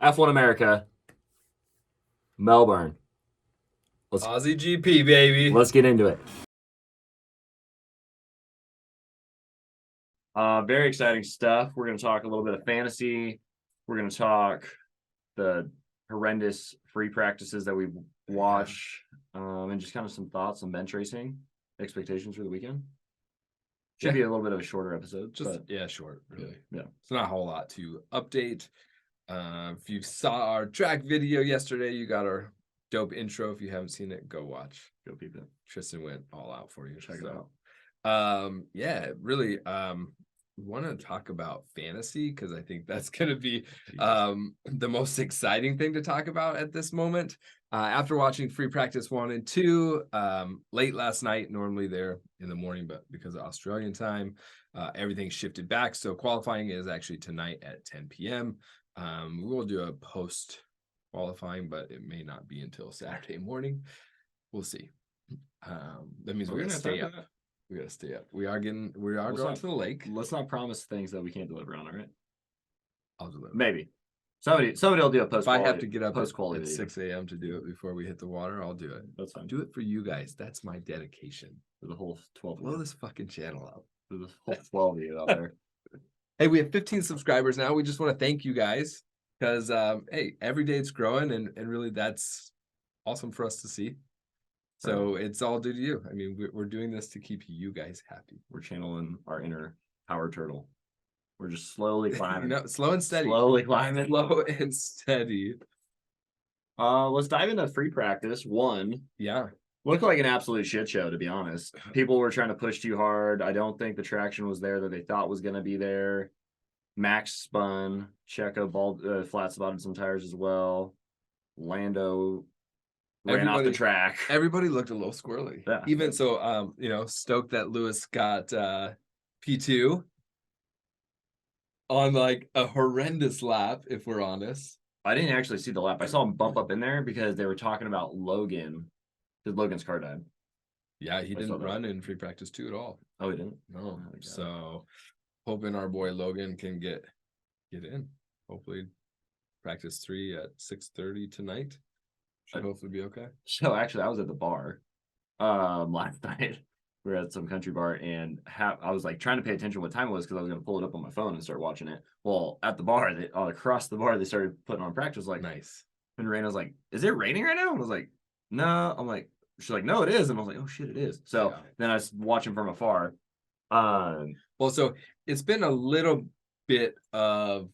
F1 America, Melbourne. Aussie GP, baby. Let's get into it. Very exciting stuff. We're going to talk a little bit of fantasy. We're going to talk the horrendous free practices that we watch, and just kind of some thoughts on bench racing, expectations for the weekend. Should be a little bit of a shorter episode. Short, really. Yeah. It's not a whole lot to update. If you saw our track video yesterday, you got our dope intro. If you haven't seen it, go watch. Go peep it. Tristin went all out for you. Check it out. Really, we want to talk about fantasy because I think that's going to be the most exciting thing to talk about at this moment. After watching free practice 1 and 2 late last night, normally they're in the morning, but because of Australian time, everything shifted back. So qualifying is actually tonight at 10 p.m. We will do a post qualifying, but it may not be until Saturday morning. We'll see. That means we're going to stay up. We got to stay up. We are going to the lake. Let's not promise things that we can't deliver on, all right? I'll deliver. Maybe. Somebody will do a post. If I have to get up at 6 a.m. to do it before we hit the water, I'll do it. That's fine. Do it for you guys. That's my dedication. For the whole 12. Blow this fucking channel up. For the whole 12 of you out there. Hey, we have 15 subscribers now. We just want to thank you guys because, hey, every day it's growing and really that's awesome for us to see. So it's all due to you. I mean, we're doing this to keep you guys happy. We're channeling our inner power turtle. We're just slowly climbing. Slow and steady. Slowly climbing. Slow and steady. Let's dive into free practice 1. Yeah. Looked like an absolute shit show, to be honest. People were trying to push too hard. I don't think the traction was there that they thought was going to be there. Max spun. Checo flat spotted some tires as well. Lando ran off the track. Everybody looked a little squirrely. Yeah. Even so, stoked that Lewis got P2 on like a horrendous lap, if we're honest. I didn't actually see the lap. I saw him bump up in there because they were talking about Logan, because Logan's car died. Yeah, he didn't run in free practice 2 at all. Oh, he didn't? No. So hoping our boy Logan can get in. Hopefully practice 3 at 6:30 tonight. Should hopefully be okay. So actually I was at the bar last night. We were at some country bar and I was like trying to pay attention what time it was because I was going to pull it up on my phone and start watching it. Well, at the bar, across the bar, they started putting on practice. Like, nice. And Raina was like, "Is it raining right now?" And I was like, "No." I'm like, she's like, "No, it is." And I was like, "Oh shit, it is." So then I was watching from afar. Well, so it's been a little bit of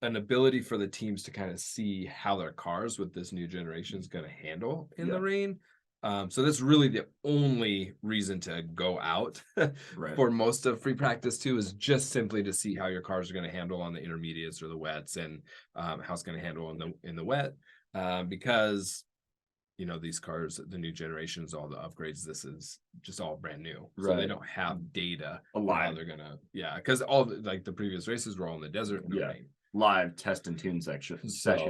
an ability for the teams to kind of see how their cars with this new generation is going to handle in the rain. So that's really the only reason to go out for most of free practice 2 is just simply to see how your cars are going to handle on the intermediates or the wets and how it's going to handle in the wet because these cars, the new generations, all the upgrades, this is just all brand new. So they don't have data on how they're gonna because all the previous races were all in the desert. Rain. Live test and tune session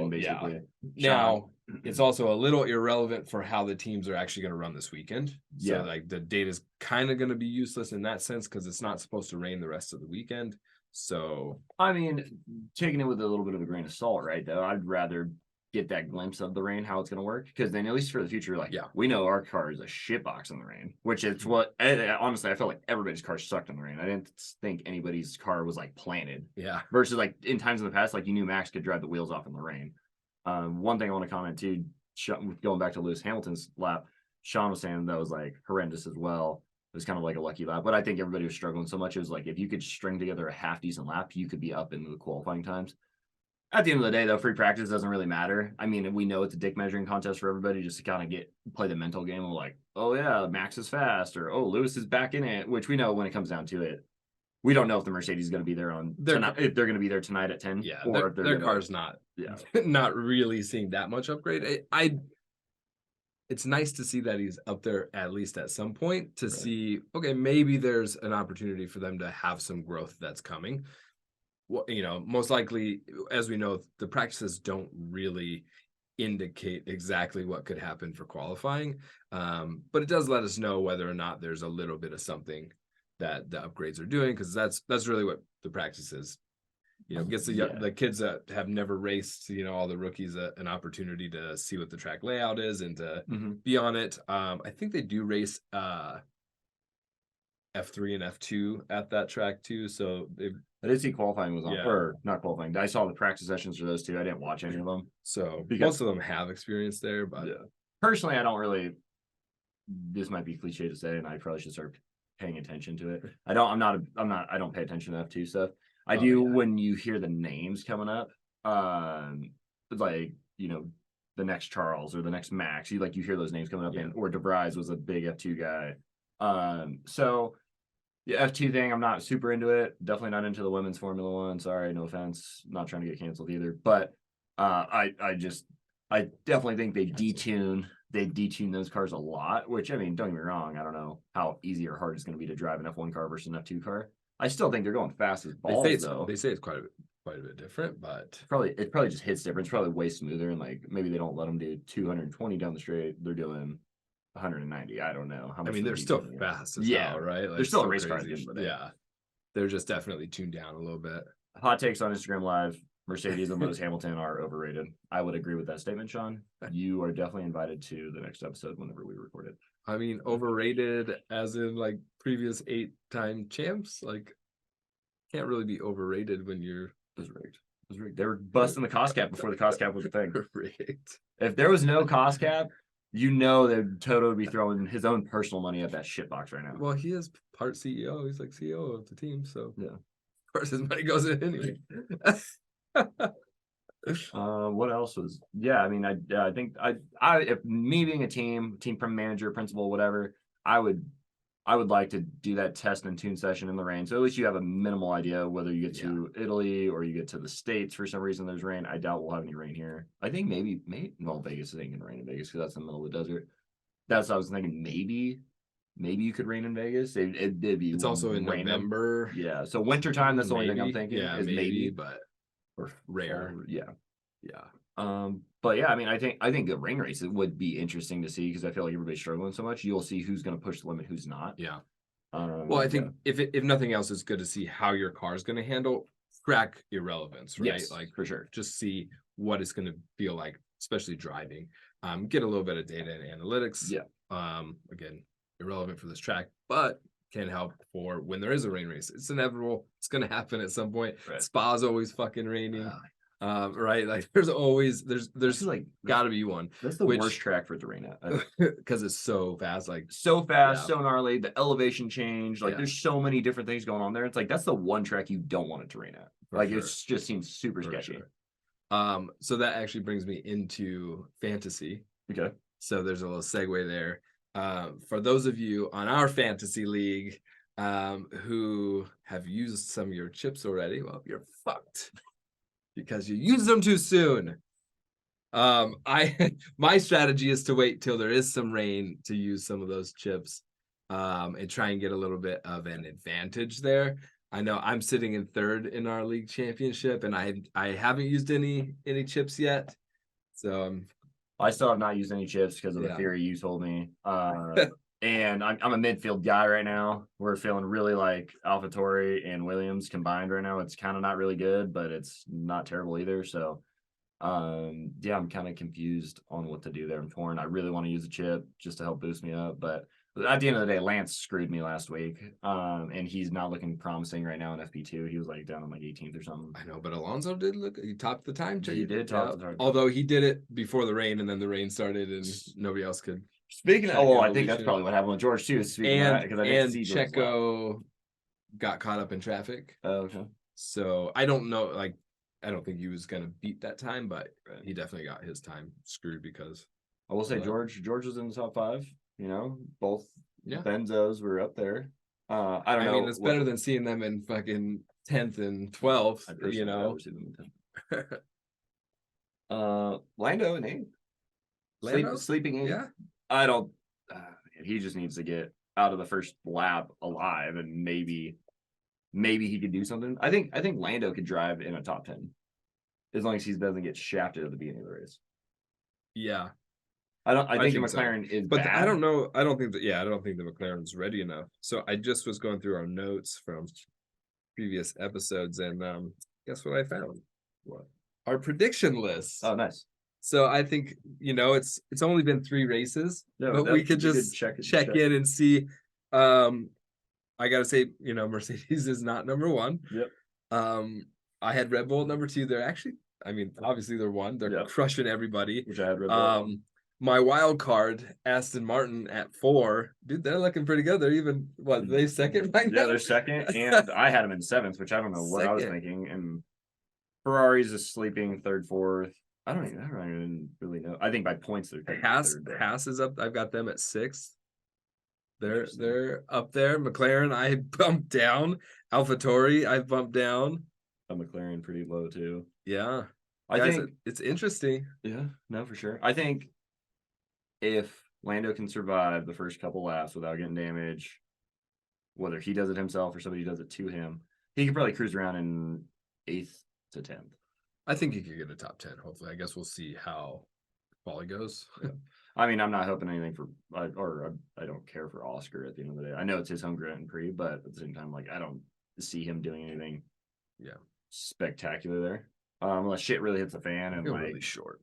basically. Now it's also a little irrelevant for how the teams are actually going to run this weekend. So the data is kind of going to be useless in that sense because it's not supposed to rain the rest of the weekend. So I mean, taking it with a little bit of a grain of salt, right? Though I'd rather get that glimpse of the rain, how it's going to work, because then at least for the future, we know our car is a shitbox in the rain, which is what honestly I felt like everybody's car sucked in the rain. I didn't think anybody's car was like planted. Yeah. Versus like in times in the past, like you knew Max could drive the wheels off in the rain. One thing I want to comment too, going back to Lewis Hamilton's lap, Sean was saying that was like horrendous as well. It was kind of like a lucky lap, but I think everybody was struggling so much. It was like if you could string together a half decent lap, you could be up into the qualifying times. At the end of the day, though, free practice doesn't really matter. I mean, we know it's a dick measuring contest for everybody just to kind of play the mental game of like, oh yeah, Max is fast, or oh, Lewis is back in it, which we know when it comes down to it. We don't know if the Mercedes is going to be there if they're going to be there tonight at 10. Yeah, or their car's not not really seeing that much upgrade. It's nice to see that he's up there at least at some point to see, okay, maybe there's an opportunity for them to have some growth that's coming. Well, most likely, as we know, the practices don't really indicate exactly what could happen for qualifying. But it does let us know whether or not there's a little bit of something that the upgrades are doing, because that's really what the practice is Gets the kids that have never raced, all the rookies an opportunity to see what the track layout is and to be on it. I think they do race F3 and F2 at that track too. So I did see qualifying was on, Yeah. or not qualifying. I saw the practice sessions for those two. I didn't watch any of them. so Because- most of them have experience there, but Personally, I don't really. This might be cliche to say, and I probably should start paying attention to it. I don't pay attention to F2 stuff. I do when you hear the names coming up, like the next Charles or the next Max. You hear those names coming up, or DeVries was a big F2 guy. So the F2 thing, I'm not super into it. Definitely not into the women's Formula One. Sorry, no offense. Not trying to get canceled either. But I definitely think they detune those cars a lot. Which, I mean, don't get me wrong. I don't know how easy or hard it's going to be to drive an F1 car versus an F2 car. I still think they're going fast as balls, though. They say it's quite a bit different, but it probably just hits different. It's probably way smoother, and maybe they don't let them do 220 down the straight. They're doing 190. I don't know how much. I mean, they're still fast as hell, right? They're still a race so car. crazy. Yeah, they're just definitely tuned down a little bit. Hot takes on Instagram Live. Mercedes and Lewis Hamilton are overrated. I would agree with that statement, Sean. You are definitely invited to the next episode whenever we record it. I mean, overrated as in previous 8-time champs. Can't really be overrated when you're rigged. It was rigged. They were busting the cost cap before the cost cap was a thing. rigged. If there was no cost cap, that Toto would be throwing his own personal money at that shit box right now. Well, he is part CEO. He's CEO of the team, so yeah. Of course, his money goes in anyway. What else was? Yeah, I mean, I think if me being a team manager, principal, whatever, I would like to do that test and tune session in the rain. So at least you have a minimal idea whether you get to Italy or you get to the States for some reason. There's rain. I doubt we'll have any rain here. I think maybe Vegas ain't gonna rain in Vegas because that's in the middle of the desert. That's what I was thinking. Maybe you could rain in Vegas. It'd be. It's also in November. Yeah. So wintertime. That's the only thing I'm thinking. Yeah, is maybe, but or rare. Yeah. Yeah. But yeah, I mean, I think the ring race would be interesting to see because I feel like everybody's struggling so much. You'll see who's going to push the limit, who's not. Yeah. Well, I think if nothing else, it's good to see how your car is going to handle track irrelevance, right? Yes, for sure. Just see what it's going to feel like, especially driving. Get a little bit of data and analytics. Yeah. Again, irrelevant for this track, but can help for when there is a rain race. It's inevitable. It's going to happen at some point. Right. Spa's always fucking raining. Right? There's always there's got to be one. That's the worst track for it to rain at because it's so fast, so gnarly. The elevation change, there's so many different things going on there. It's that's the one track you don't want it to rain at. It just seems super sketchy. Sure. So that actually brings me into fantasy. Okay. So there's a little segue there. For those of you on our fantasy league who have used some of your chips already, well, you're fucked. Because you use them too soon. My strategy is to wait till there is some rain to use some of those chips and try and get a little bit of an advantage there. I know I'm sitting in third in our league championship and I haven't used any chips yet. So I still have not used any chips because of the theory you told me. And I'm a midfield guy right now. We're feeling really like AlphaTauri and Williams combined right now. It's kind of not really good, but it's not terrible either. So, I'm kind of confused on what to do there. I'm torn. I really want to use a chip just to help boost me up, but at the end of the day, Lance screwed me last week. And he's not looking promising right now in FP2. He was down on 18th or something. I know, but Alonso did he topped the time. He did top the time. Although he did it before the rain, and then the rain started, and nobody else could. Speaking of, I think that's probably what happened with George too. And Checo got caught up in traffic. Oh, okay. So I don't know. I don't think he was gonna beat that time, but he definitely got his time screwed because. I will say George was in the top 5. Both Benzos were up there. I don't know. I mean, it's better than seeing them in fucking 10th and 12th. Lando and 8th. Sleeping 8th. Yeah. I don't. He just needs to get out of the first lap alive, and maybe he could do something. I think Lando could drive in a top 10 as long as he doesn't get shafted at the beginning of the race. Yeah, I think the McLaren is, but bad. I don't know. I don't think the McLaren's ready enough. So I just was going through our notes from previous episodes, and guess what I found? What? Our prediction list. Oh, nice. So I think, it's only been 3 races, No, but we could just check in and see. I gotta say, Mercedes is not number 1. Yep. I had Red Bull at number 2. They're actually, obviously they're 1. They're Yep. crushing everybody. Which I had Red Bull. My wild card, Aston Martin at 4. Dude, they're looking pretty good. They're even they second right now? Yeah, they're second, and I had them in 7th, which I don't know what I was thinking. And Ferrari's is sleeping 3rd, 4th. I don't even really know. I think by points they're Haas is up. I've got them at 6th. They're up there. McLaren, I bumped down. AlphaTauri, I bumped down. A McLaren pretty low too. Yeah, I think it's interesting. Yeah, no, for sure. I think if Lando can survive the first couple laps without getting damaged, whether he does it himself or somebody does it to him, he could probably cruise around in 8th to 10th. I think he could get a top 10. Hopefully, I guess we'll see how quali goes. Yeah. I mean, I'm not hoping anything for, I don't care for Oscar at the end of the day. I know it's his home Grand Prix, but at the same time, like, I don't see him doing anything, spectacular there, unless shit really hits the fan and like really short.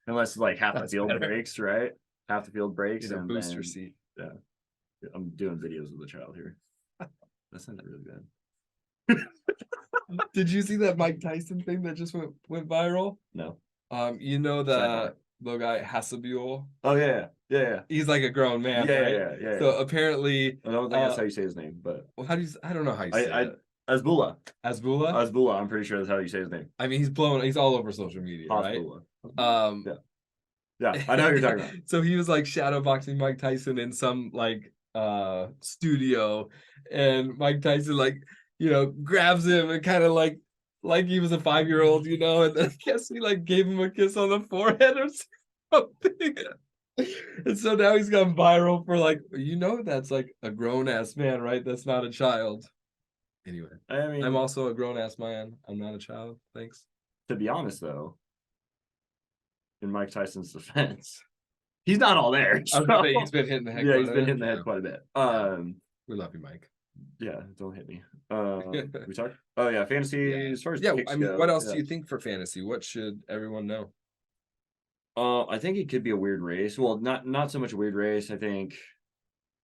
Unless like half the field breaks, right? Half the field breaks and booster seat. Yeah, I'm doing videos of the child here. That sounded really bad. Did you see that Mike Tyson thing that just went viral? No. The little guy Hasselbuhl. Oh yeah. He's like a grown man, right? Yeah. So apparently, I don't think that's how you say his name, but how do you? I don't know how you say it. Azbullah. Azbullah. I'm pretty sure that's how you say his name. I mean, he's all over social media, right? Yeah, I know what you're talking about. So he was like shadowboxing Mike Tyson in some like studio, and Mike Tyson grabs him and kind of like he was a 5-year-old, and then I guess he like gave him a kiss on the forehead or something. And so now he's gone viral for that's like a grown-ass man, right? That's not a child. Anyway, I mean, I'm also a grown-ass man. I'm not a child. Thanks. To be honest, though, in Mike Tyson's defense, he's not all there. So. He's been hitting the head. Yeah, he's been hitting the head quite a bit. We love you, Mike. Yeah, don't hit me. We talked. Oh yeah, fantasy. Yeah. As far as I mean, what else do you think for fantasy? What should everyone know? I think it could be a weird race. Well, not so much a weird race. I think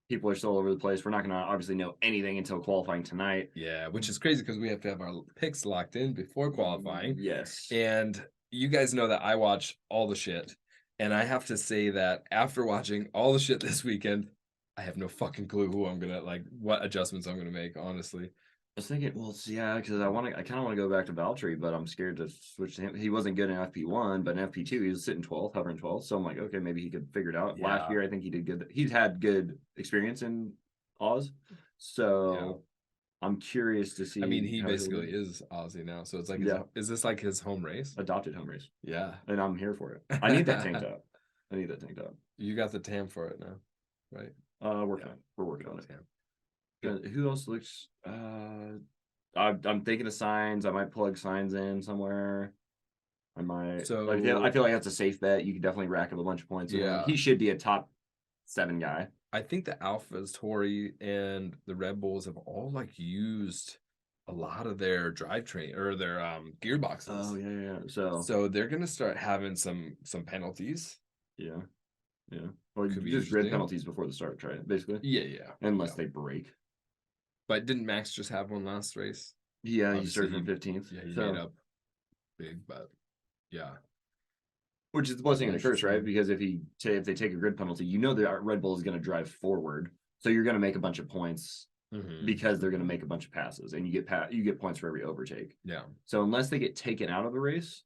people are still all over the place. We're not going to obviously know anything until qualifying tonight. Yeah, which is crazy because we have to have our picks locked in before qualifying. Yes. And you guys know that I watch all the shit. And I have to say that after watching all the shit this weekend, I have no fucking clue who I'm going to, what adjustments I'm going to make, honestly. I was thinking, because I kind of want to go back to Valtteri, but I'm scared to switch to him. He wasn't good in FP1, but in FP2, he was sitting 12th, hovering 12th. So I'm like, okay, maybe he could figure it out. Yeah. Last year, I think he did good. He's had good experience in Oz. So I'm curious to see. I mean, he basically is Aussie now. So it's like, is this like his home race? Adopted home race. Yeah. And I'm here for it. I need that tank top. You got the TAM for it now, right? We're working on it. Who else looks? I'm thinking of signs. I might plug signs in somewhere. I might. So I feel like that's a safe bet. You can definitely rack up a bunch of points. Yeah, he should be a top 7 guy. I think the Alphas, Tori, and the Red Bulls have all used a lot of their drivetrain or their gearboxes. Oh yeah. So they're gonna start having some penalties. Yeah. Or just grid penalties before the start, right? Basically. Yeah. Unless they break. But didn't Max just have one last race? Yeah, he started from 15th. Yeah, he made up big, but yeah. Which is the blessing and the curse, right? Because if they take a grid penalty, the Red Bull is going to drive forward, so you're going to make a bunch of points because they're going to make a bunch of passes, and you get points for every overtake. Yeah. So unless they get taken out of the race,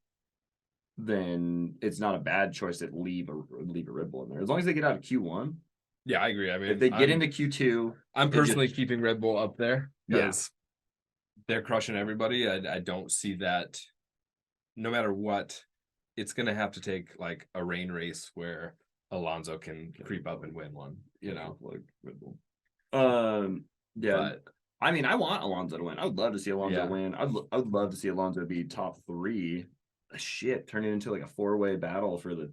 then it's not a bad choice to leave a Red Bull in there as long as they get out of Q1. Yeah, I agree. I mean, if they get into Q2, I'm personally keeping Red Bull up there because they're crushing everybody. I don't see that. No matter what, it's gonna have to take a rain race where Alonso can creep up and win one. Like Red Bull. But I mean, I want Alonso to win. I would love to see Alonso win. I would love to see Alonso be top 3. Turn it into a 4-way battle for the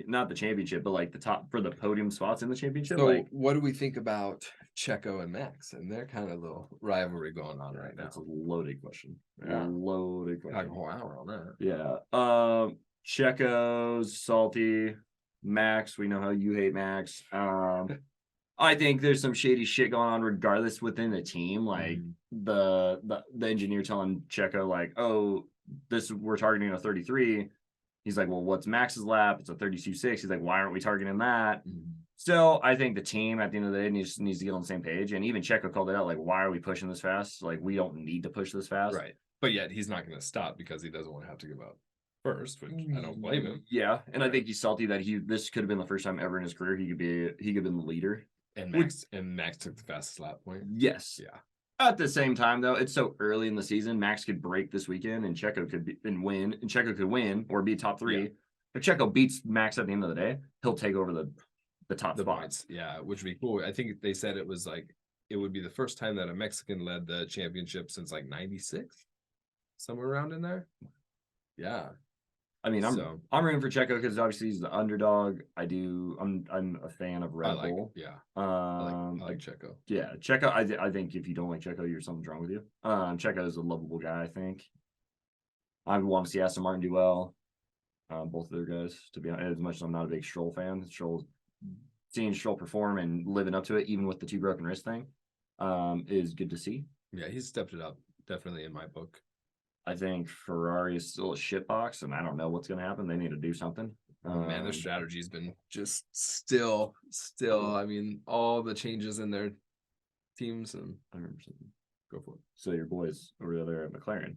not the championship, but like the top for the podium spots in the championship. So Like what do we think about Checo and Max and their kind of little rivalry going on right now? that's a loaded question. Yeah. Loaded Like a question. whole hour on that. Yeah. Checo's salty. Max, we know how you hate Max. I think there's some shady shit going on regardless within the team. Like the engineer telling Checo, like, oh, we're targeting a 33. He's like, well, what's Max's lap? It's a 32.6. He's like, why aren't we targeting that? So I think the team at the end of the day needs to get on the same page. And even Checo called it out, like, why are we pushing this fast? Like, we don't need to push this fast. Right. But yet he's not going to stop because he doesn't want to have to give up first, which I don't blame him. Yeah. And I think he's salty that this could have been the first time ever in his career he could have been the leader. And Max took the fastest lap point. Yes. Yeah. At the same time, though, it's so early in the season. Max could break this weekend, and Checo could win, and Checo could win or be top 3. Yeah. If Checo beats Max at the end of the day, he'll take over the top spots. Points. Yeah, which would be cool. I think they said it was like it would be the first time that a Mexican led the championship since like '96, somewhere around in there. Yeah. I mean, I'm rooting for Checo because obviously he's the underdog. I'm a fan of Red Bull. Yeah. I like Checo. Yeah, Checo. I think if you don't like Checo, something's wrong with you. Checo is a lovable guy. I think. I want to see Aston Martin do well. Both of their guys. To be honest, as much as I'm not a big Stroll fan, seeing Stroll perform and living up to it, even with the 2 broken wrist thing, is good to see. Yeah, he's stepped it up. Definitely in my book. I think Ferrari is still a shitbox, and I don't know what's going to happen. They need to do something. Man, their strategy's been just still. I mean, all the changes in their teams, and I remember something. Go for it. So your boys over there at McLaren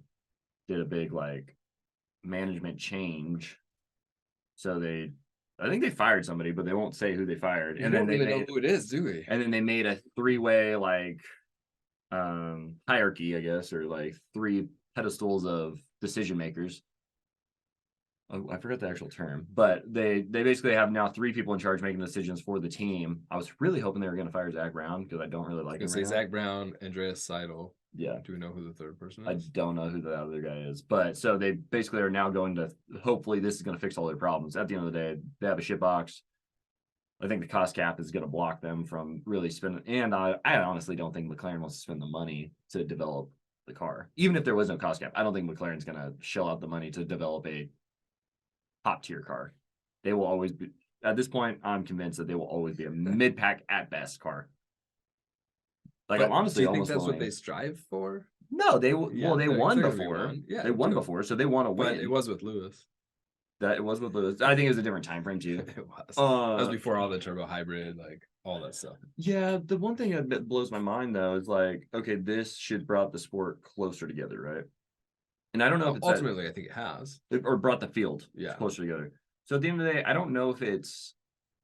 did a big management change. So I think they fired somebody, but they won't say who they fired. And then they don't even know who it is, do we? And then they made a 3-way hierarchy, I guess, or 3 pedestals of decision makers. Oh, I forgot the actual term, but they basically have now 3 people in charge making decisions for the team. I was really hoping they were going to fire Zach Brown because I don't really like him. Zach Brown, Andreas Seidel. Yeah. Do we know who the third person is? I don't know who the other guy is, but so they basically are now going to, hopefully this is going to fix all their problems. At the end of the day, they have a shit box. I think the cost cap is going to block them from really spending. And I honestly don't think McLaren wants to spend the money to develop the car. Even if there was no cost cap, I don't think McLaren's going to shell out the money to develop a top tier car. They will always be, at this point, I'm convinced that they will always be a mid pack at best car. I'm honestly, do you think that's what they strive for? No, they won before. Yeah, they won before, so they want to win. But it was with Lewis. It was with Lewis. I think it was a different time frame too. It was. That was before all the turbo hybrid, all that stuff. Yeah, the one thing that blows my mind though is okay, this should brought the sport closer together, right? And I don't know if it's ultimately, I think it has, or brought the field closer together. So at the end of the day, I don't know if it's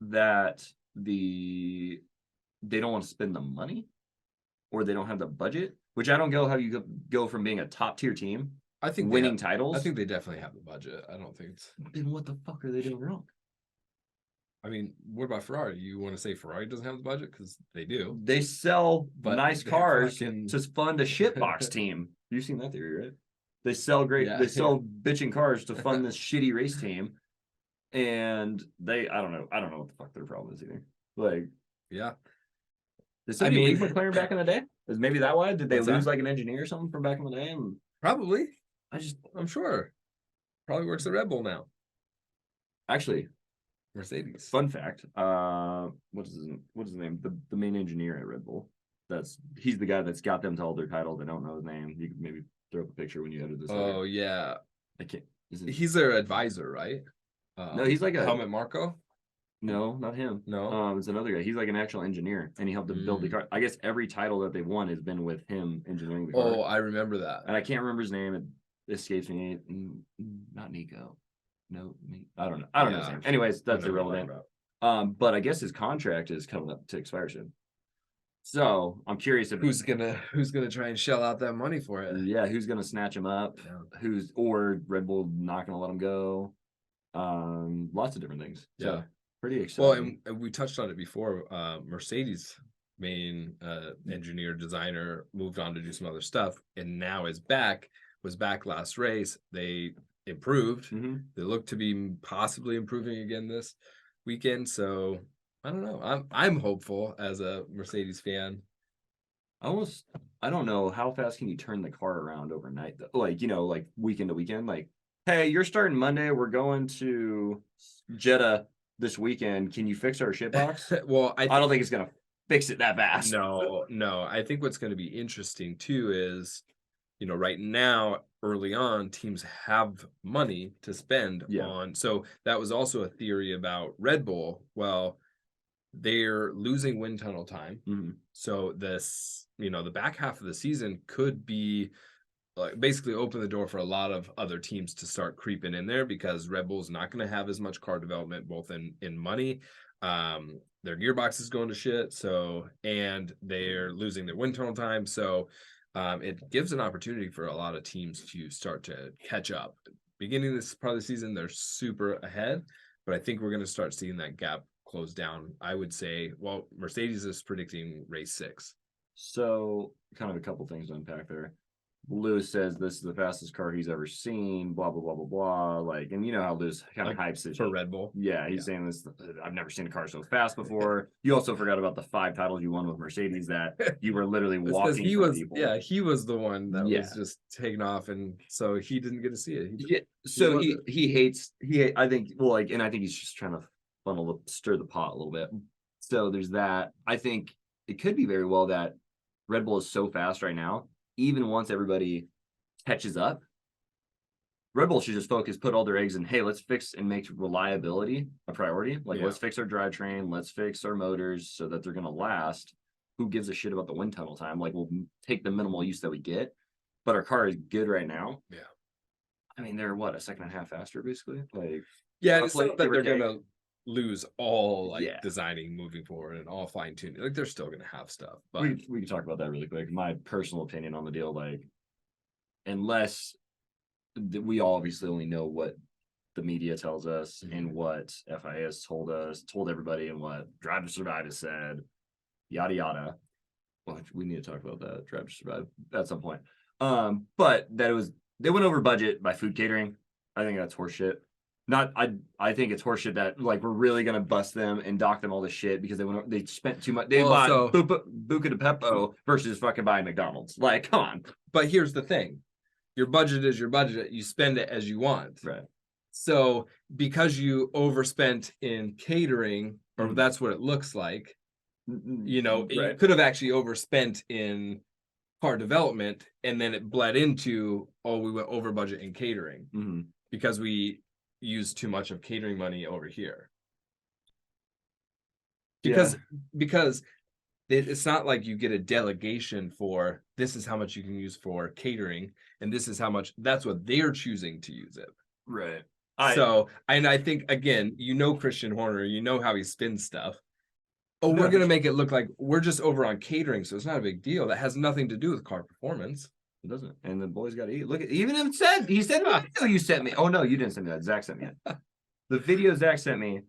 that they don't want to spend the money, or they don't have the budget. Which I don't know how you go from being a top tier team. I think winning titles. I think they definitely have the budget. I don't think it's. Then what the fuck are they doing wrong? I mean, what about Ferrari? You want to say Ferrari doesn't have the budget? Because they do. They sell nice cars to fund a shitbox team. You've seen that theory, right? They sell they sell bitching cars to fund this shitty race team. And I don't know what the fuck their problem is either. Yeah. Did somebody leave McLaren back in the day? Is maybe that why? Did they lose an engineer or something from back in the day? Probably. I'm sure. Probably works at Red Bull now. Actually, Mercedes. Fun fact. What's his name? The main engineer at Red Bull. He's the guy that's got them to all their titles. I don't know his name. You could maybe throw up a picture when you edit this. Oh yeah. I can't. He's their advisor, right? No, he's like a Helmut Marko. No, not him. No. It's another guy. He's like an actual engineer, and he helped them build the car. I guess every title that they've won has been with him engineering the car. Oh, I remember that. And I can't remember his name. It escapes me. Not Nico. No, I don't know. I don't know his name. Anyways, that's irrelevant. But I guess his contract is coming up to expire soon. So I'm curious if who's gonna try and shell out that money for it. Yeah, who's gonna snatch him up? Yeah. Or Red Bull not gonna let him go. Lots of different things. So, yeah. Pretty exciting. Well, and we touched on it before. Mercedes' main engineer designer moved on to do some other stuff, and now is back. Was back last race. They improved. Mm-hmm. They look to be possibly improving again this weekend. So I don't know. I'm hopeful as a Mercedes fan. I don't know how fast can you turn the car around overnight though? Like, like weekend to weekend. Like, hey, you're starting Monday. We're going to Jeddah this weekend. Can you fix our shit box? Well, I don't think it's gonna fix it that fast. no. I think what's going to be interesting too is, right now, early on, teams have money to spend Yeah. on. So that was also a theory about Red Bull. Well, they're losing wind tunnel time. Mhm. So this, the back half of the season could be like basically open the door for a lot of other teams to start creeping in there because Red Bull's not going to have as much car development, both in money. Their gearbox is going to shit. So, and they're losing their wind tunnel time. So, it gives an opportunity for a lot of teams to start to catch up. Beginning of this part of the season, they're super ahead, but I think we're going to start seeing that gap close down. I would say, well, Mercedes is predicting race 6. So, kind of a couple things to unpack there. Lewis says this is the fastest car he's ever seen, blah, blah, blah, blah, blah. Like, and you know how Lewis kind of hypes it for Red Bull. Yeah, he's saying this. I've never seen a car so fast before. You also forgot about the 5 titles you won with Mercedes that you were literally walking he from was, people. yeah, he was the one that was just taken off, and so he didn't get to see it. So he hates I think and I think he's just trying to stir the pot a little bit. So there's that. I think it could be very well that Red Bull is so fast right now. Even once everybody catches up, Red Bull should just put all their eggs in, hey, let's fix and make reliability a priority. Like, let's fix our drivetrain, let's fix our motors so that they're going to last. Who gives a shit about the wind tunnel time? Like, we'll take the minimal use that we get, but our car is good right now. Yeah. I mean, they're what, a second and a half faster, basically? Like, yeah, it's not that they're going to lose all designing moving forward and all fine tuning. Like, they're still going to have stuff. But we can talk about that really quick. My personal opinion on the deal, like, unless we obviously only know what the media tells us and what FIA has told everybody, and what Drive to Survive has said, yada yada. Well, we need to talk about that Drive to Survive at some point. But they went over budget by food catering. I think that's horseshit. I think it's horseshit that like we're really gonna bust them and dock them all this shit because they spent too much. They bought Buca de Beppo versus fucking buying McDonald's. Like, come on. But here's the thing. Your budget is your budget. You spend it as you want. Right. So because you overspent in catering, or that's what it looks like, you could have actually overspent in car development, and then it bled into, we went over budget in catering because we used too much of catering money over here. Because it's not like you get a delegation for this is how much you can use for catering, and this is how much. That's what they're choosing to use it. Right. And I think, again, Christian Horner, how he spins stuff. We're going to make it look like we're just over on catering, so it's not a big deal. That has nothing to do with car performance. It doesn't. And the boys got to eat. Look, even if he said the video you sent me. Oh, no, you didn't send me that. Zach sent me it. The video Zach sent me,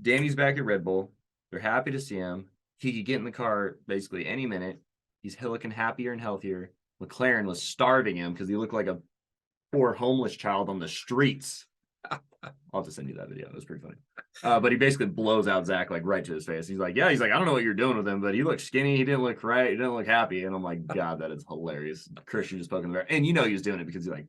Danny's back at Red Bull. They're happy to see him. He could get in the car basically any minute. He's looking happier and healthier. McLaren was starving him because he looked like a poor homeless child on the streets. I'll have to send you that video. It was pretty funny. But he basically blows out Zach like right to his face. He's like, I don't know what you're doing with him, but he looked skinny. He didn't look right. He didn't look happy. And I'm like, God, that is hilarious. Christian just poking the bear. And he was doing it because he's like,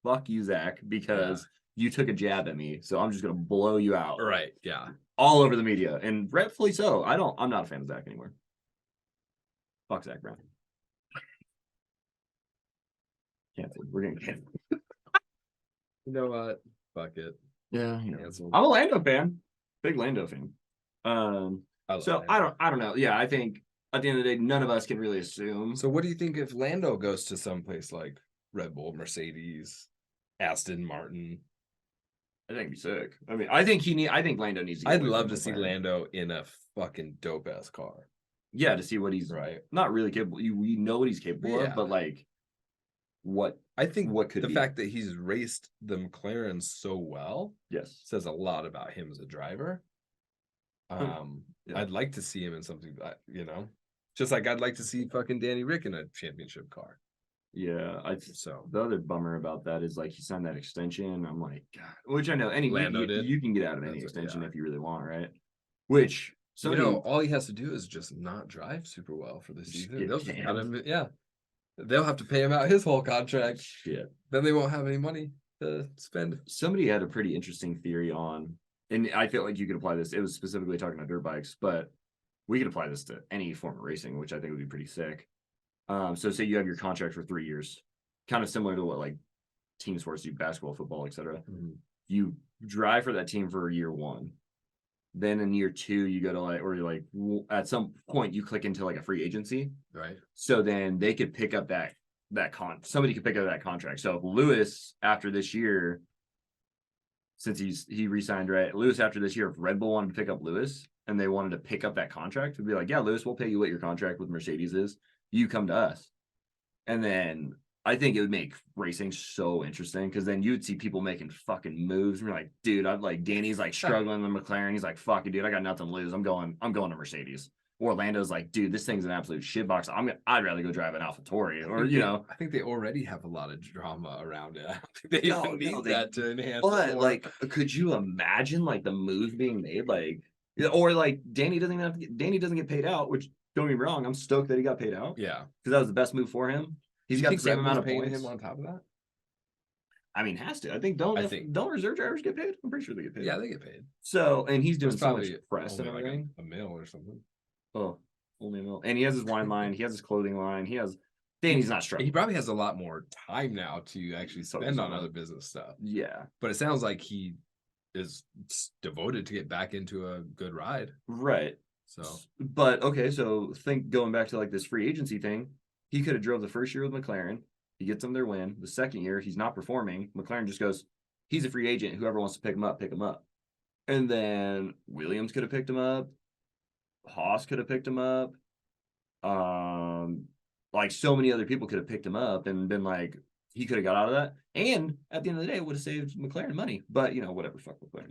fuck you, Zach, because you took a jab at me. So I'm just going to blow you out. Right. Yeah. All over the media. And rightfully so. I'm not a fan of Zach anymore. Fuck Zach Brown. Canceled. We're getting canceled. You know what? Fuck it. Yeah, I'm a Lando fan. Big Lando fan. I don't know. Yeah, I think at the end of the day, none of us can really assume. So what do you think if Lando goes to someplace like Red Bull, Mercedes, Aston Martin? I think he'd be sick. I mean, I think Lando needs to I'd love to see Lando in a fucking dope ass car. Yeah, to see what he's not really capable. We know what he's capable of, but like what could the fact that he's raced the McLaren so well says a lot about him as a driver. I'd like to see him in something that just like I'd like to see fucking Danny Rick in a championship car. Yeah, So the other bummer about that is like he signed that extension. I'm like, God, which I know any Lando did. you can get out of any That's what- extension yeah. if you really want, right? Which You somebody know, all he has to do is just not drive super well for the Just season. get They'll just cut canned. him. Yeah, they'll have to pay him out his whole contract. shit. Then they won't have any money to spend. Somebody had a pretty interesting theory on, and I feel like you could apply this. It was specifically talking about dirt bikes, but we could apply this to any form of racing, which I think would be pretty sick. So say you have your contract for 3 years, kind of similar to what like team sports do, basketball, football, etc. You drive for that team for year one. Then in year two, you go to like, or you're like, at some point you click into like a free agency. Right. So then they could pick up somebody could pick up that contract. So if Lewis after this year, since he re-signed, right? Lewis after this year, if Red Bull wanted to pick up Lewis and they wanted to pick up that contract, would be like, yeah, Lewis, we'll pay you what your contract with Mercedes is. You come to us. And then I think it would make racing so interesting because then you'd see people making fucking moves. And you're like, dude, I'm like Danny's like struggling with McLaren. He's like, fuck it, dude, I got nothing to lose. I'm going to Mercedes. Orlando's like, dude, this thing's an absolute shitbox. I'd rather go drive an AlphaTauri, or I think they already have a lot of drama around it. I don't think they No, even need they- that to enhance. But it more. like, could you imagine like the moves being made, like, or like Danny doesn't even have to Danny doesn't get paid out, which don't get me wrong, I'm stoked that he got paid out yeah, because that was the best move for him. He's Do you got the think same Red amount Bull's of paying points. him on top of that. I mean, has to. I think don't reserve drivers get paid? I'm pretty sure they get paid. Yeah, they get paid. So, and he's doing It's so much probably press and only like everything. a mil or something. Oh, only a mil. And he has his wine line. He has his clothing line. Danny's not struggling. He probably has a lot more time now to actually Focus spend on on it. other business stuff. Yeah. But it sounds like he is devoted to get back into a good ride. Right. So, But okay, so think going back to like this free agency thing, he could have drove the first year with McLaren. He gets them their win. The second year, he's not performing. McLaren just goes, he's a free agent. Whoever wants to pick him up, pick him up. And then Williams could have picked him up. Haas could have picked him up. Like so many other people could have picked him up and been like, he could have got out of that. And at the end of the day, it would have saved McLaren money. But whatever, fuck McLaren.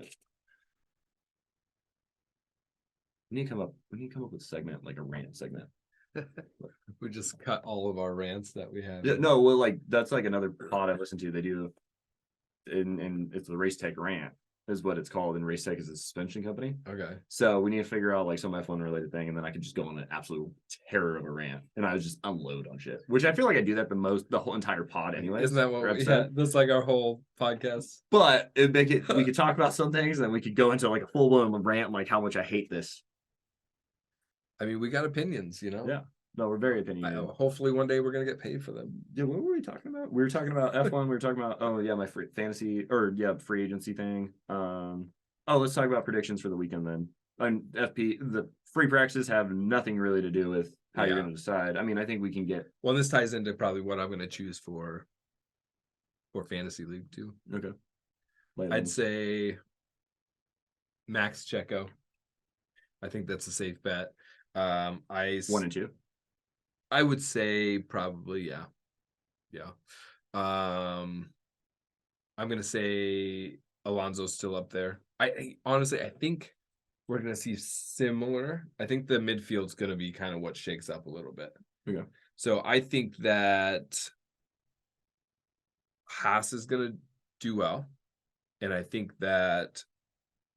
We need to come up with a segment, like a rant segment. we just cut all of our rants that we have. Yeah, no, well, like that's like another pod I listen to. They do, and it's the Race Tech Rant is what it's called. And Race Tech is a suspension company. Okay. So we need to figure out like some F1 related thing, and then I can just go on an absolute terror of a rant, and I just unload on shit. Which I feel like I do that the whole entire pod anyway. Isn't that what that's like our whole podcast? But it'd make it we could talk about some things, and we could go into like a full blown rant, like how much I hate this. I mean, we got opinions, Yeah. No, we're very opinionated. Hopefully one day we're gonna get paid for them. Yeah, what were we talking about? We were talking about F1. We were talking about my free agency thing. Let's talk about predictions for the weekend then. And the free practices have nothing really to do with how you're going to decide. I mean, I think we can get. Well, this ties into probably what I'm going to choose for fantasy league too. Okay. I'd say Max Checo. I think that's a safe bet. 1 and 2. I would say probably yeah. I'm gonna say Alonso's still up there. I honestly I think we're gonna see similar. I think the midfield's gonna be kind of what shakes up a little bit. Okay. So I think that Haas is gonna do well, and I think that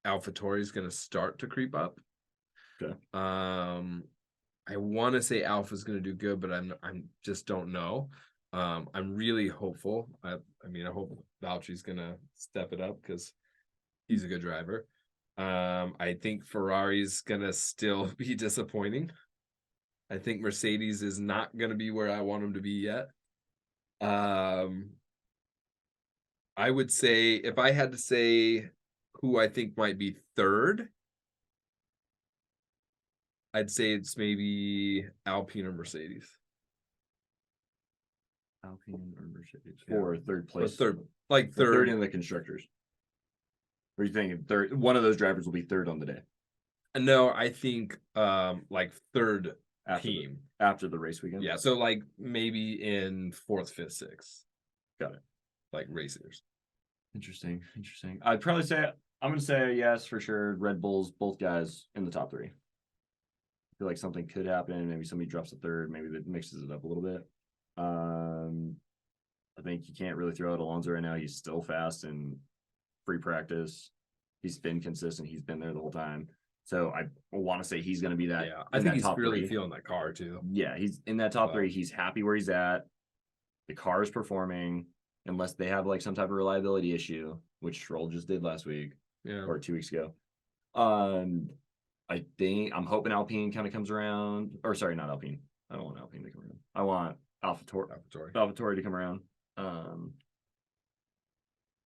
AlphaTauri is gonna start to creep up. Okay. I want to say Alpha's going to do good, but I'm just don't know. I'm really hopeful. I hope Valtteri's going to step it up because he's a good driver. I think Ferrari's going to still be disappointing. I think Mercedes is not going to be where I want them to be yet. I would say if I had to say who I think might be third, I'd say it's maybe Alpine or Mercedes. Alpine or Mercedes for third place. Third in the constructors. Or you thinking third? One of those drivers will be third on the day. No, I think like third team after the race weekend. Yeah, so like maybe in fourth, fifth, sixth. Got it. Like racers. Interesting. I'd probably say I'm gonna say yes for sure. Red Bulls, both guys in the top 3. I feel like something could happen. Maybe somebody drops a third. Maybe that mixes it up a little bit. I think you can't really throw out Alonso right now. He's still fast in free practice. He's been consistent. He's been there the whole time. So I want to say he's going to be that. Yeah, I in think that he's top really three. feeling that car too. Yeah, he's in that top So- three. He's happy where he's at. The car is performing, unless they have like some type of reliability issue, which Stroll just did last week Yeah. or 2 weeks ago. I'm hoping Alpine kind of comes around, or sorry, not Alpine. I don't want Alpine to come around. I want AlphaTauri to come around.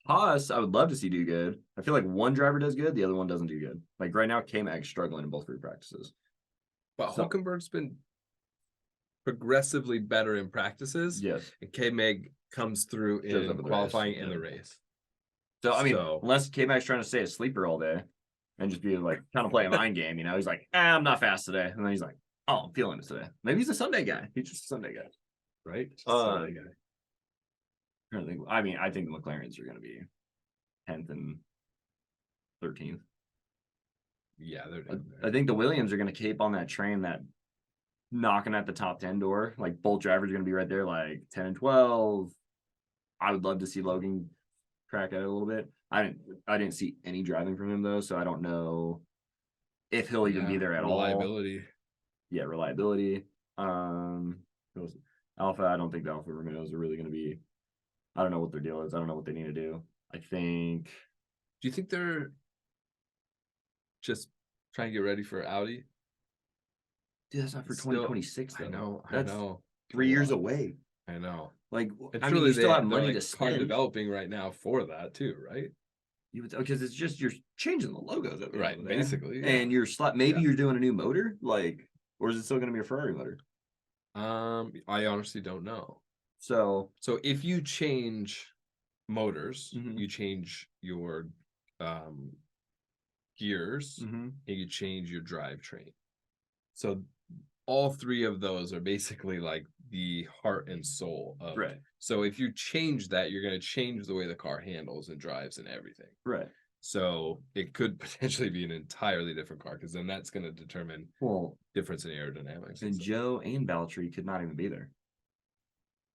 Haas, I would love to see do good. I feel like one driver does good, the other one doesn't do good. Like right now, K-Mag's struggling in both free practices. But So- Hulkenberg's been progressively better in practices, Yes. and K-Meg comes through Shows up in in the qualifying race, and yeah. the race. So I mean, So- unless K-Mag's trying to stay a sleeper all day and just be like trying to play a mind game, he's like, I'm not fast today, and then he's like, oh, I'm feeling it today. Maybe he's a Sunday guy. He's just a Sunday guy, Right? Sunday guy. I think. I mean, I think the McLarens are going to be 10th and 13th. Yeah, they're down I there. think the Williams are going to cape on that train that knocking at the top 10 door. Like both drivers are going to be right there, like 10 and 12. I would love to see Logan crack at it a little bit. I didn't see any driving from him though, so I don't know if he'll even be there at all. Reliability. Yeah, reliability. Alpha, I don't think the Alpha Romeos are really going to be. I don't know what their deal is. I don't know what they need to do. I think. Do you think they're just trying to get ready for Audi? Dude, that's not for Still- 2026. I though. know. That's I know. 3 years Wow. away. I know. Like, And I mean, you still have money to car spend. developing right now for that too, right? Because it's just you're changing the logos, at the end Right, of the day. basically, yeah. And you're maybe Yeah. you're doing a new motor, like, or is it still going to be a Ferrari motor? I honestly don't know. So So if you change motors, Mhm. you change your gears, and you change your drivetrain. So all three of those are basically like the heart and soul of right, So if you change that, you're going to change the way the car handles and drives and everything. right. So it could potentially be an entirely different car because then that's going to determine Well, difference in aerodynamics. and stuff. Joe and Baltry could not even be there.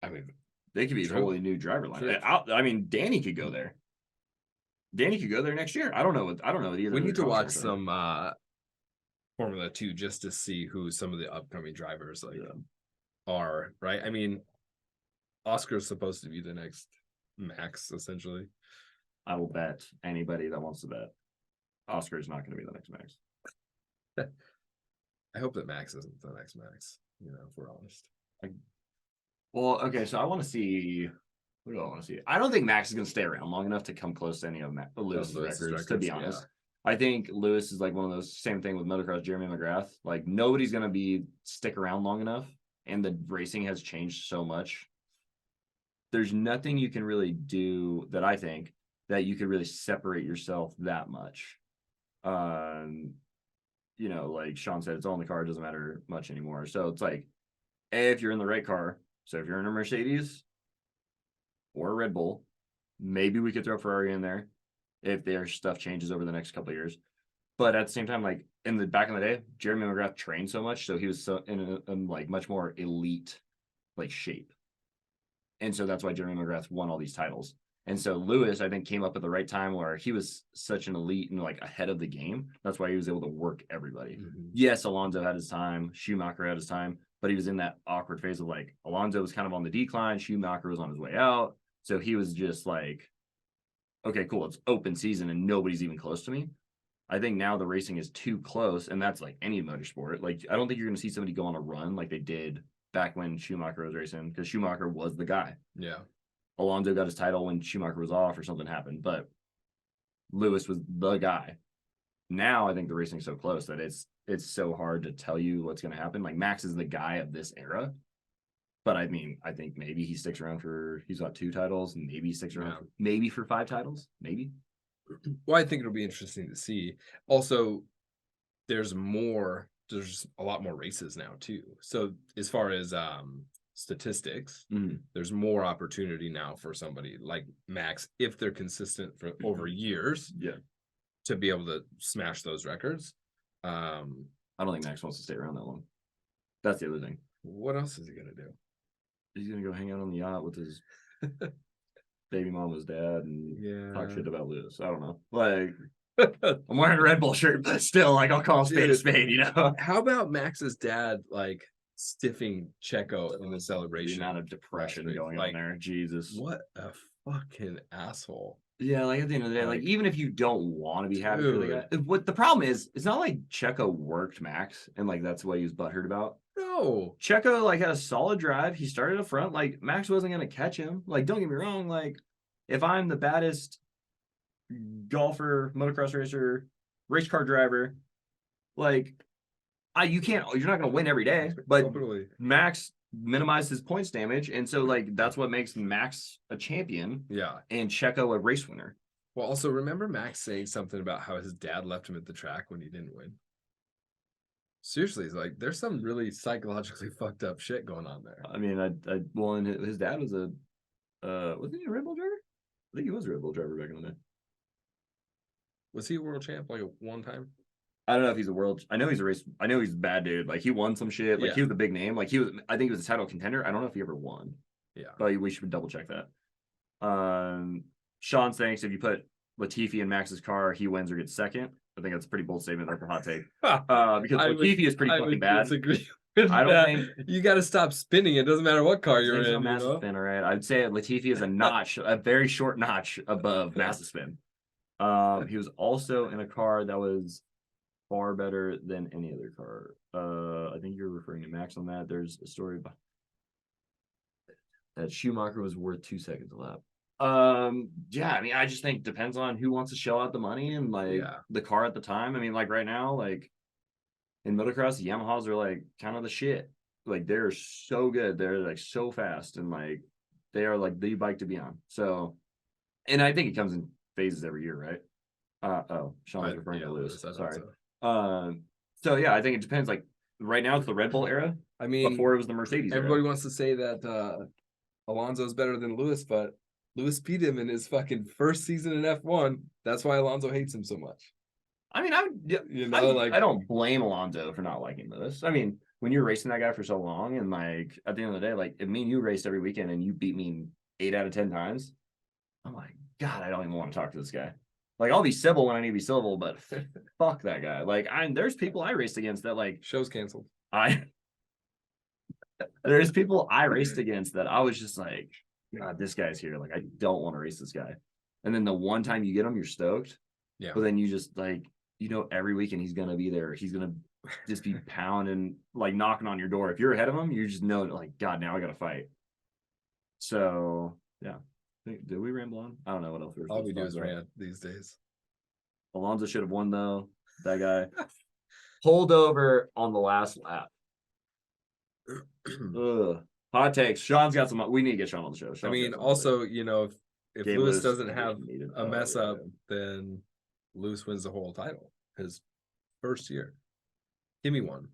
I mean, They could be a True. totally new driver line. True. I mean, Danny could go there. Danny could go there next year. I don't know what either. we of need to their watch contracts are. some Formula 2 just to see who some of the upcoming drivers are, right? I mean, Oscar's supposed to be the next Max, essentially. I will bet anybody that wants to bet Oscar's not going to be the next Max. I hope that Max isn't the next Max, if we're honest. Well, okay, so I want to see. What do I want to see? I don't think Max is going to stay around long enough to come close to any of Lewis's records, to be honest. I think Lewis is like one of those, same thing with motocross, Jeremy McGrath. Like nobody's going to stick around long enough, and the racing has changed so much. There's nothing you can really do that I think that you could really separate yourself that much. Like Sean said, it's all in the car. It doesn't matter much anymore. So it's like, if you're in the right car, so if you're in a Mercedes or a Red Bull, maybe we could throw Ferrari in there if their stuff changes over the next couple of years. But at the same time, like back in the day, Jeremy McGrath trained so much, so he was so in a like much more elite like shape. And so that's why Jeremy McGrath won all these titles. And so Lewis, I think, came up at the right time where he was such an elite and like ahead of the game. That's why he was able to work everybody. Mm-hmm. Yes, Alonso had his time, Schumacher had his time, but he was in that awkward phase of like Alonso was kind of on the decline, Schumacher was on his way out. So he was just like, okay, cool, it's open season and nobody's even close to me. I think now the racing is too close, and that's like any motorsport. Like, I don't think you're going to see somebody go on a run like they did back when Schumacher was racing, because Schumacher was the guy. Yeah. Alonso got his title when Schumacher was off or something happened, but Lewis was the guy. Now I think the racing's so close that it's so hard to tell you what's going to happen. Like Max is the guy of this era, but I mean, I think maybe he sticks around he's got 2 titles, and maybe he sticks around maybe for 5 titles, maybe. Well, I think it'll be interesting to see. Also, there's a lot more races now too. So as far as statistics, there's more opportunity now for somebody like Max, if they're consistent for over years, to be able to smash those records. I don't think Max wants to stay around that long. That's the other thing. What else is he gonna do? he's gonna go hang out on the yacht with his baby mama's dad and talk shit about Lewis. I don't know. Like, I'm wearing a Red Bull shirt, but still, like, I'll call a spade a Dude. spade, you know? How about Max's dad like stiffing Checo in the The celebration? amount of depression going like, on there. Jesus. What a fucking asshole. Yeah, like at the end of the day, like even if you don't want to be happy for the guy, Dude. what the problem is, it's not like Checo worked Max and like that's what he was butthurt about. No. Checo like had a solid drive. He started up front. Like Max wasn't gonna catch him. Like, don't get me wrong. Like, if I'm the baddest golfer, motocross racer, race car driver, like you're not gonna win every day. But Totally. Max minimized his points damage, and so like that's what makes Max a champion. Yeah. And Checo a race winner. Well, also remember Max saying something about how his dad left him at the track when he didn't win. Seriously, it's like there's some really psychologically fucked up shit going on there. I mean, well, and his dad was wasn't he a Red Bull driver? I think he was a Red Bull driver back in the day. Was he a world champ like one time? I don't know if he's a world. I know he's a race. I know he's a bad dude. Like he won some shit. Like he was a big name. Like he was. I think he was a title contender. I don't know if he ever won. Yeah, but we should double check that. Sean thinks if you put Latifi in Max's car, he wins or gets second. I think that's a pretty bold statement. That's a hot take. Because Latifi is pretty fucking bad. Disagree. I don't think you got to stop spinning. It doesn't matter what car you're in. Massive spin, all right. I'd say Latifi is a notch, a very short notch above massive spin. He was also in a car that was far better than any other car. I think you're referring to Max on that. There's a story about that Schumacher was worth 2 seconds a lap. Yeah, I mean, I just think depends on who wants to shell out the money and like the car at the time. I mean, like right now, like in motocross, the Yamahas are like kind of the shit. Like they're so good, they're like so fast, and like they are like the bike to be on. So, and I think it comes in phases every year, right? Sean was referring to Lewis. Sorry. So yeah, I think it depends. Like right now, it's the Red Bull era. I mean, before it was the Mercedes. Everybody wants to say that Alonso's better than Lewis, but Lewis beat him in his fucking first season in F1. That's why Alonso hates him so much. I mean, I don't blame Alonso for not liking Lewis. I mean, when you're racing that guy for so long, and like at the end of the day, like if me and you raced every weekend and you beat me 8 out of 10 times, I'm like, God, I don't even want to talk to this guy. Like I'll be civil when I need to be civil, but fuck that guy. Like there's people I raced against that like show's canceled. There's people I raced against that I was just like, God, this guy's here. Like I don't want to race this guy. And then the one time you get him, you're stoked. Yeah. But then you just like, every weekend he's gonna be there. He's gonna just be pounding, like knocking on your door. If you're ahead of him, you just know like, God, now I gotta fight. So yeah. Did we ramble on? I don't know what else all we do is rant these days. Alonso should have won though. That guy pulled over on the last lap. Ugh. Hot takes. Sean's got some. We need to get Sean on the show. I mean, also, if Lewis doesn't have a mess up, then Lewis wins the whole title his first year. Give me one.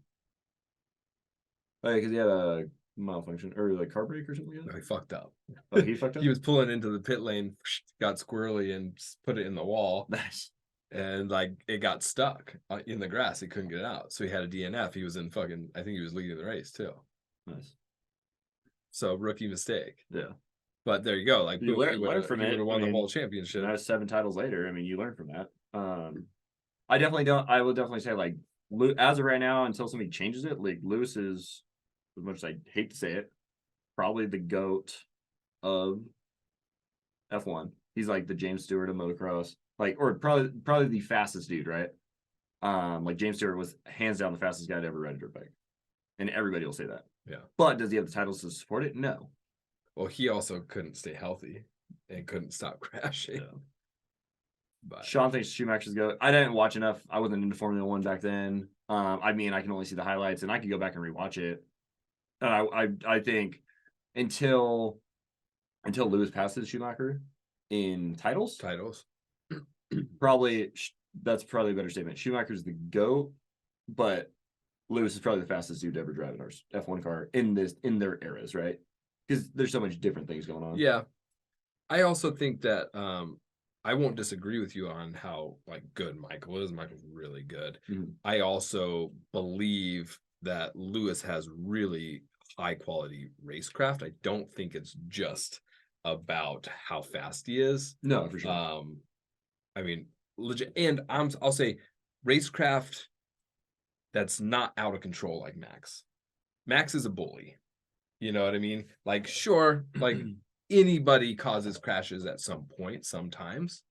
Oh, because he had a malfunction or like car brake or something. No, he fucked up. Oh, he fucked up. He was pulling into the pit lane, got squirrely, and put it in the wall. Nice. And like it got stuck in the grass. He couldn't get it out, so he had a DNF. He was in fucking. I think he was leading the race too. Nice. So rookie mistake. Yeah. But there you go. Like you learn from it. He would have won the whole championship. That's 7 titles later. I mean, you learn from that. I definitely don't. I would definitely say like as of right now, until somebody changes it, like Lewis is, as much as I hate to say it, probably the GOAT of F1. He's like the James Stewart of motocross, like, or probably the fastest dude, right? Like James Stewart was hands down the fastest guy to ever ride a dirt bike, and everybody will say that. Yeah. But does he have the titles to support it? No. Well, he also couldn't stay healthy and couldn't stop crashing. Yeah. But Sean thinks Schumacher's go. I didn't watch enough. I wasn't into Formula One back then. I mean, I can only see the highlights, and I could go back and rewatch it. I think until Lewis passes Schumacher in titles, probably that's probably a better statement. Schumacher's the GOAT, but Lewis is probably the fastest dude to ever drive an F1 car in their eras, right? Because there's so much different things going on. Yeah, I also think that I won't disagree with you on how like good Michael is. Michael's really good. Mm-hmm. I also believe that Lewis has really high quality racecraft. I don't think it's just about how fast he is. No, for sure. I mean, legit, and I'll say racecraft that's not out of control like Max. Max is a bully. You know what I mean? Like, sure, like anybody causes crashes at some point, sometimes,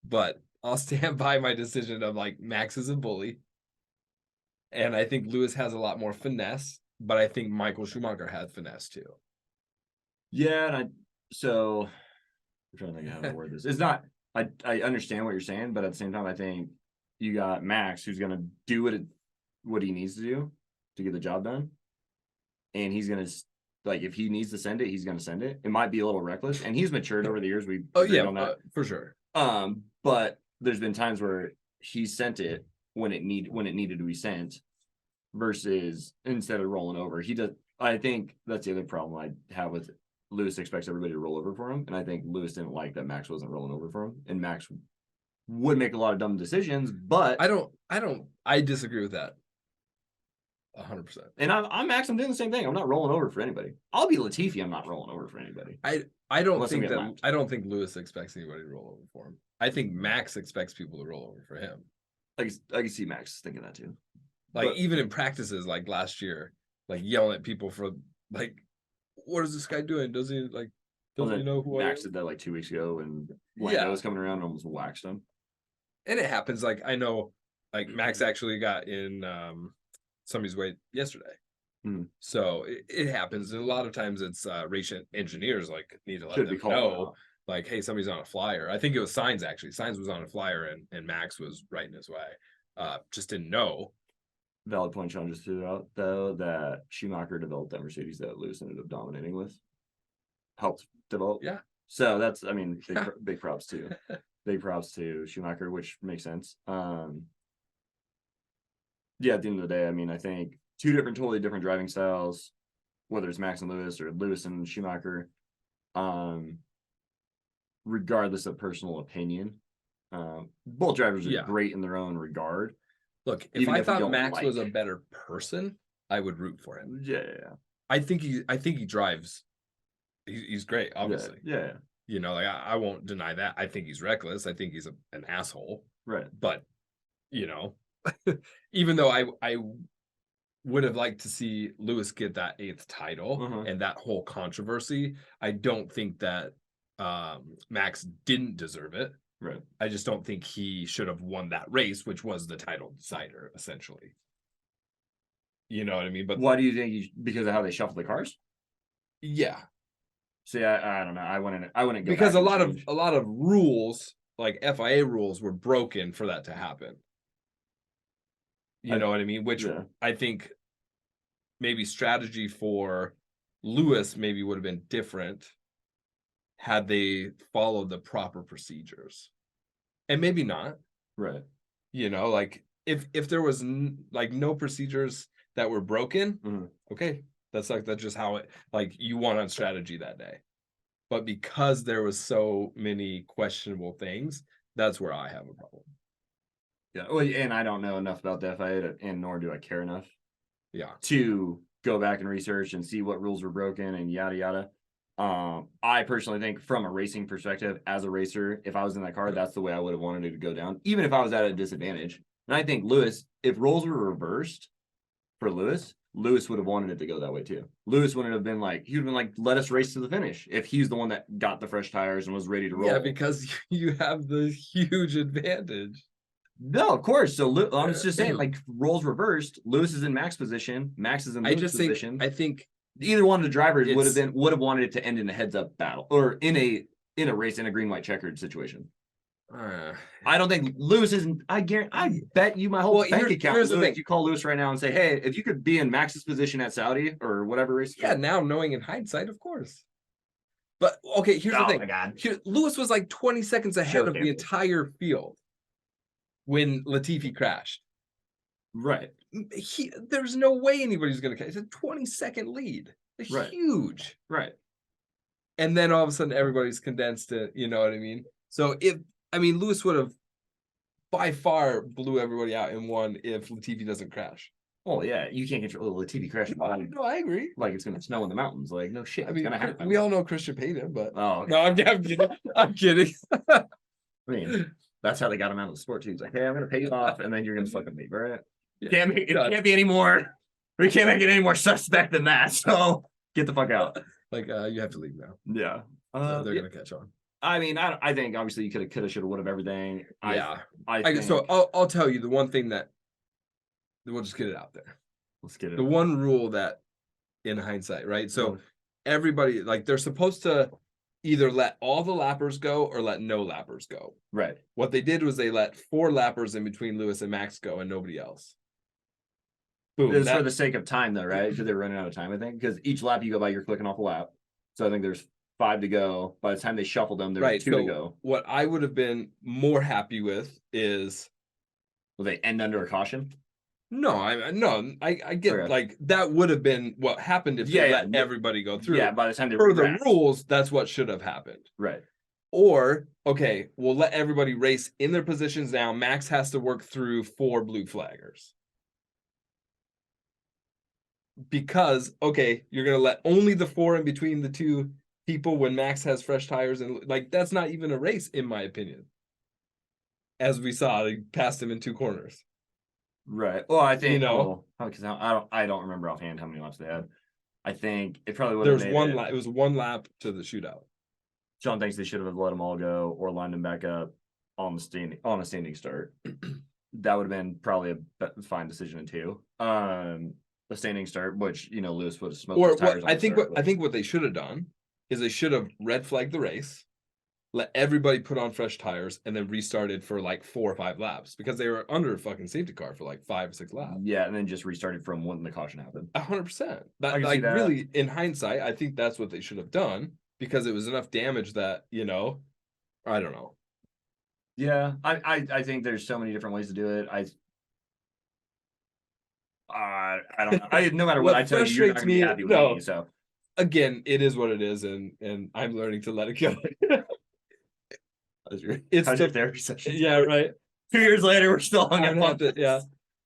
but I'll stand by my decision of like Max is a bully. And I think Lewis has a lot more finesse, but I think Michael Schumacher has finesse too. Yeah, and so I'm trying to think of how to word this. It's not. I understand what you're saying, but at the same time, I think you got Max who's gonna do what he needs to do to get the job done, and he's gonna like if he needs to send it, he's gonna send it. It might be a little reckless, and he's matured over the years. We agreed on that for sure. But there's been times where he sent it when it needed to be sent, versus instead of rolling over. He does. I think that's the other problem I have with Lewis. Expects everybody to roll over for him, and I think Lewis didn't like that Max wasn't rolling over for him, and Max would make a lot of dumb decisions. But I disagree with that 100%. And I'm Max. I'm doing the same thing. I'm not rolling over for anybody. I'll be Latifi. I'm not rolling over for anybody. I don't Unless think that I don't think Lewis expects anybody to roll over for him. I think Max expects people to roll over for him. I can see Max thinking that too. Like even in practices, like last year, like yelling at people for like, what is this guy doing? Doesn't he know who Max I am? did that like 2 weeks ago, and Lando was coming around and almost waxed him. And it happens. Like I know, like Max actually got in somebody's way yesterday. So it happens. And a lot of times it's race engineers like need to let them know, like, hey, somebody's on a flyer. I think it was Sainz actually. Sainz was on a flyer and Max was right in his way. Just didn't know. Valid point Sean just threw out though, that Schumacher developed that Mercedes that Lewis ended up dominating with. Helped develop. Yeah. So that's, I mean, big props to big props to Schumacher, which makes sense. Yeah, at the end of the day, I mean, I think totally different driving styles, whether it's Max and Lewis or Lewis and Schumacher, regardless of personal opinion, both drivers are great in their own regard. Look, if I thought Max was a better person, I would root for him. Yeah. I think he drives. He's great, obviously. Yeah. You know, like I won't deny that. I think he's reckless. I think he's an asshole. Right. But, you know, even though I would have liked to see Lewis get that 8th title and that whole controversy, I don't think that Max didn't deserve it. Right. I just don't think he should have won that race, which was the title decider, essentially. You know what I mean? But why do you think because of how they shuffled the cars? Yeah. See, I don't know. I wouldn't go because a lot of rules, like FIA rules, were broken for that to happen. You know what I mean? Which I think maybe strategy for Lewis maybe would have been different had they followed the proper procedures. And maybe not. Right. You know, like if there was like no procedures that were broken, okay, that's just how it, like, you won on strategy that day. But because there was so many questionable things, that's where I have a problem. Yeah, well, and I don't know enough about the FIA, and nor do I care enough. Yeah. To go back and research and see what rules were broken and yada yada. I personally think, from a racing perspective, as a racer, if I was in that car, that's the way I would have wanted it to go down, even if I was at a disadvantage. And I think Lewis, if roles were reversed for Lewis would have wanted it to go that way too. Lewis wouldn't have been like, he would have been like, let us race to the finish if he's the one that got the fresh tires and was ready to roll. Yeah, because you have the huge advantage. No, of course. So I'm just saying, like, roles reversed. Lewis is in Max's position. Max is in Lewis' position. I think either one of the drivers would have wanted it to end in a heads-up battle or in a race in a green-white checkered situation. I don't think Lewis isn't. I bet you my whole bank account. Here's the thing. You call Lewis right now and say, "Hey, if you could be in Max's position at Saudi or whatever race." Yeah, now knowing in hindsight, of course. But okay, here's the thing. My God. Lewis was like 20 seconds ahead of the entire field when Latifi crashed. Right. There's no way anybody's going to catch. It's a 20-second lead. It's huge. Right. And then all of a sudden, everybody's condensed it. You know what I mean? So Lewis would have by far blew everybody out and won if Latifi doesn't crash. Oh yeah, you can't control the TV crash. No, I agree. Like it's gonna snow in the mountains. Like no shit, I it's mean, gonna happen. we all know Christian paid him, but Oh, okay. no, I'm kidding. I'm kidding. I mean, that's how they got him out of the sport too. He's like, hey, I'm gonna pay you off, and then you're gonna fucking leave, right? Yeah, It can't be any more. We can't make it any more suspect than that. So get the fuck out. Like, you have to leave now. Yeah. They're gonna catch on. I mean, I think obviously you could have, should have, would have everything. Yeah. I think, So I'll tell you the one thing that we'll just get it out there. let's get it. The one rule that in hindsight, right? So Mhm. everybody, like, they're supposed to either let all the lappers go or let no lappers go. Right. What they did was they let 4 lappers in between Lewis and Max go and nobody else. Boom. It's for the sake of time, though, right? Because they're running out of time, I think. Because each lap you go by, you're clicking off a lap. So I think there's 5 to go. By the time they shuffled them, there's 2 to go. What I would have been more happy with is, will they end under a caution? No, I get Okay. like that would have been what happened if they let everybody go through. Yeah, by the time they per the rules, that's what should have happened. Right. Or okay, we'll let everybody race in their positions now. Max has to work through 4 blue flaggers. Because okay, you're gonna let only the 4 in between the 2 people when Max has fresh tires, and like that's not even a race, in my opinion. As we saw, they passed him in 2 corners. Right. Well, I think because I don't remember offhand how many laps they had. I think it probably would there have was one lap. It was 1 lap to the shootout. Sean thinks they should have let them all go or lined them back up on a standing start. That would have been probably a fine decision in 2. The standing start, which Lewis would have smoked his tires. I think what they should have done is they should have red flagged the race, let everybody put on fresh tires, and then restarted for like 4 or 5 laps because they were under a fucking safety car for like 5 or 6 laps. Yeah, and then just restarted from when the caution happened. 100%. That like really, in hindsight, I think that's what they should have done because it was enough damage that I don't know. Yeah, I think there's so many different ways to do it. I don't know. No matter what I tell you, you're not gonna be happy with me. So again, it is what it is, and I'm learning to let it go. How's your therapy session? Yeah, right. 2 years later, we're still hung up. Yeah,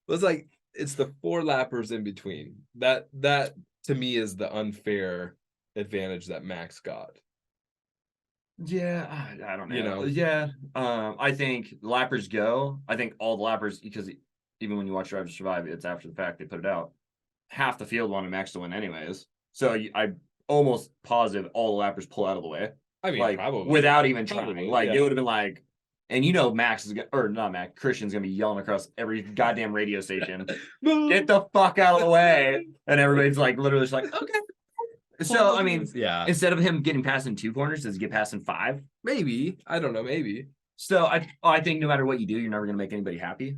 it's like it's the 4 lappers in between. That to me is the unfair advantage that Max got. Yeah, I don't know. Yeah, I think lappers go. I think all the lappers, because even when you watch Drive to Survive, it's after the fact they put it out. Half the field wanted Max to win anyways. So I almost positive all the lappers pull out of the way. I mean, like probably without even trying. Like yeah. It would have been like, and Max is gonna, or not Max, Christian's gonna be yelling across every goddamn radio station, "Get the fuck out of the way!" And everybody's like, literally, just like, okay. So I mean, yeah. Instead of him getting past in 2 corners, does he get past in 5? Maybe. I don't know. Maybe. So I think no matter what you do, you're never gonna make anybody happy.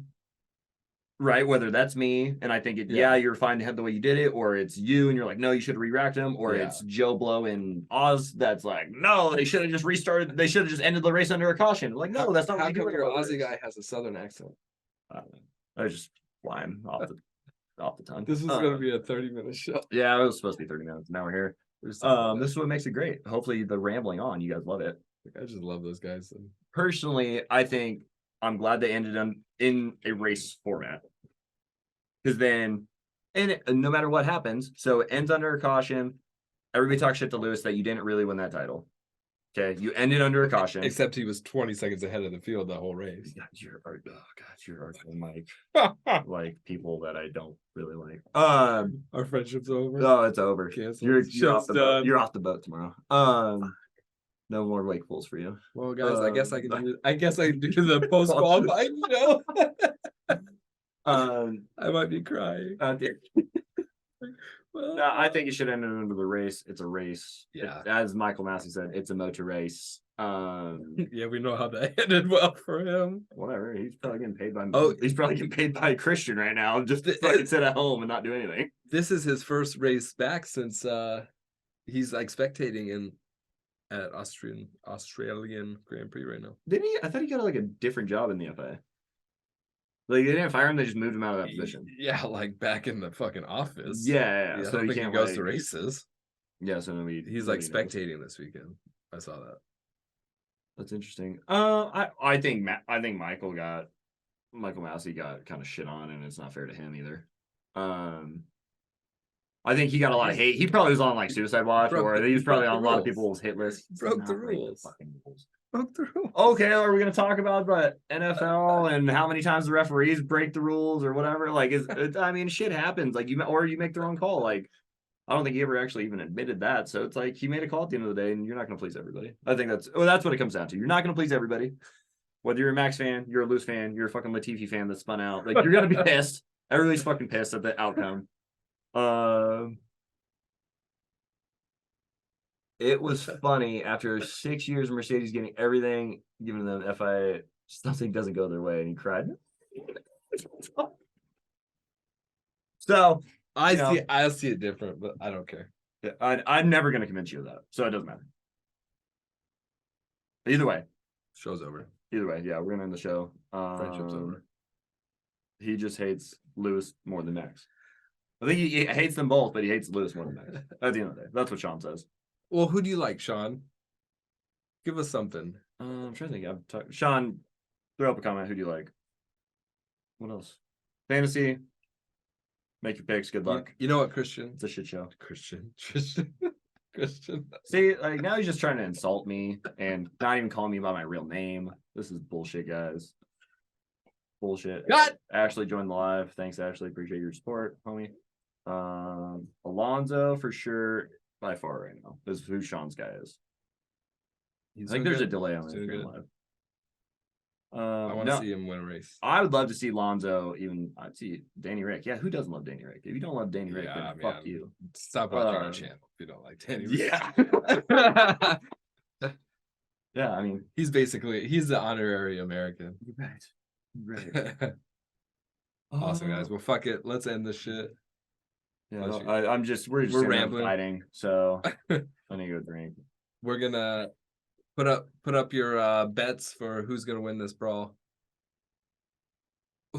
Right, whether that's me and I think you're fine to have the way you did it, or it's you and you're like, no, you should have re-racked him, or it's Joe Blow and Oz that's like, no, they should have just restarted. They should have just ended the race under a caution. Like, no, that's not what you do. Your Aussie guy has a southern accent. I was just flying off the tongue. This is going to be a 30-minute show. Yeah, it was supposed to be 30 minutes. Now we're here. This is what makes it great. Hopefully, the rambling on, you guys love it. I just love those guys. Personally, I think I'm glad they ended them in a race format. Because then, no matter what happens, so it ends under a caution. Everybody talks shit to Lewis that you didn't really win that title. Okay, you ended under a caution. Except he was 20 seconds ahead of the field the whole race. You're arguing like people that I don't really like. Our friendship's over. Oh, it's over. Canceled. You're off the boat. You're off the boat tomorrow. No more Wake Fools for you. Well, guys, I guess I can do the post qualifying show. I might be crying. Well, I think it should end under the race. It's a race. Yeah. As Michael Massey said, it's a motor race. Yeah, we know how that ended well for him. Whatever. He's probably getting paid by he's probably getting paid by a Christian right now just to fucking sit at home and not do anything. This is his first race back since he's like spectating at Australian Grand Prix right now. Didn't he? I thought he got like a different job in the FA. Like they didn't fire him; they just moved him out of that position. Yeah, like back in the fucking office. Yeah. So he can't goes to races. Yeah, so he's like spectating this weekend. I saw that. That's interesting. I think Michael Massey got kind of shit on, and it's not fair to him either. I think he got a lot of hate. He probably was on like suicide watch, or he was probably on a lot of rules. people's hit lists. Broke the Not break rules. fucking rules. Broke the rules. Okay, are we gonna talk about NFL and how many times the referees break the rules or whatever? Like, I mean, shit happens. Like you make the wrong call. Like, I don't think he ever actually even admitted that. So it's like he made a call at the end of the day, and you're not gonna please everybody. I think that's what it comes down to. You're not gonna please everybody. Whether you're a Max fan, you're a Lewis fan, you're a fucking Latifi fan that spun out. Like, you're gonna be pissed. Everybody's fucking pissed at the outcome. It was funny after 6 years of Mercedes getting everything given to them. FIA something doesn't go their way, and he cried. So I see it different, but I don't care. yeah, I'm never gonna convince you of that, so it doesn't matter. Either way, Show's over. yeah, we're gonna end the show. Friendship's over. He just hates Lewis more than Max. I think he hates them both, but he hates Lewis more than Max. At the end of the day, that's what Sean says. Well, who do you like, Sean? Give us something. I'm trying to think. Sean, throw up a comment. Who do you like? What else? Fantasy. Make your picks. Good luck. You know what, Christian? It's a shit show. Christian. See, like now he's just trying to insult me and not even calling me by my real name. This is bullshit, guys. Bullshit. Cut. Ashley joined the live. Thanks, Ashley. Appreciate your support, homie. Alonzo for sure. By far right now is who Sean's guy is. I think there's a delay on it live. I want to see him win a race. I would love to see Lonzo. Even I'd see Danny Rick. Yeah, who doesn't love Danny Rick? If you don't love Danny Rick, then fuck you. Stop watching our channel if you don't like Danny Rick. Yeah. Yeah, I mean, he's the honorary American. Right. Awesome, guys. Well, fuck it. Let's end this shit. Yeah, we're just rambling, fighting. So I need to go drink. We're gonna put up your bets for who's gonna win this brawl.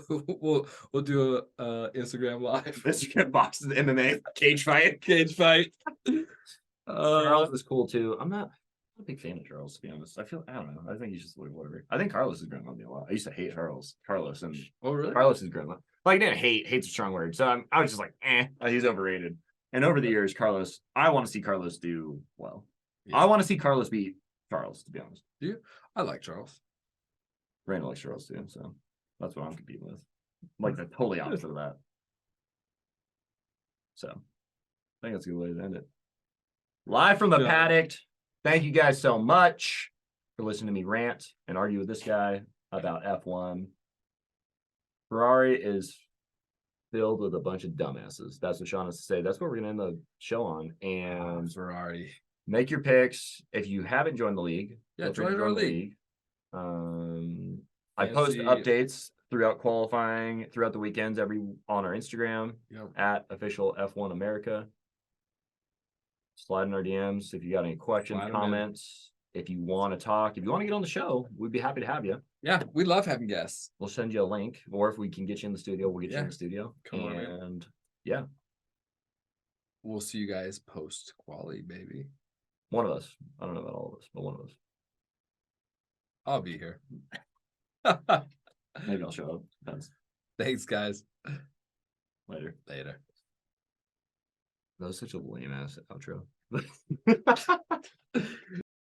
we'll do a Instagram live. Instagram boxes MMA cage fight. Charles is cool too. I'm not a big fan of Charles, to be honest. I don't know. I think he's just whatever. I think Carlos is growing on me a lot. I used to hate Carlos, and really? Carlos is growing on. Like, I didn't hate's a strong word. So I was just like, he's overrated. And over the years, Carlos, I want to see Carlos do well. Yeah. I want to see Carlos beat Charles, to be honest. Yeah, I like Charles. Randall likes Charles too, so that's what I'm competing with. Like the totally opposite of that. So I think that's a good way to end it. Live from the paddock. Thank you guys so much for listening to me rant and argue with this guy about F1. Ferrari is filled with a bunch of dumbasses. That's what Sean has to say. That's what we're going to end the show on. And Ferrari. Make your picks. If you haven't joined the league, join our league. I post updates throughout qualifying, throughout the weekends, on our Instagram at official F1 America. Slide in our DMs if you got any questions, comments. If you want to talk, if you want to get on the show, we'd be happy to have you. Yeah, we love having guests. We'll send you a link, or if we can get you in the studio, we'll get you in the studio. Come on, man. Yeah. We'll see you guys post quali, baby. One of us. I don't know about all of us, but one of us. I'll be here. Maybe I'll show up. Depends. Thanks, guys. Later. Later. That was such a lame ass outro.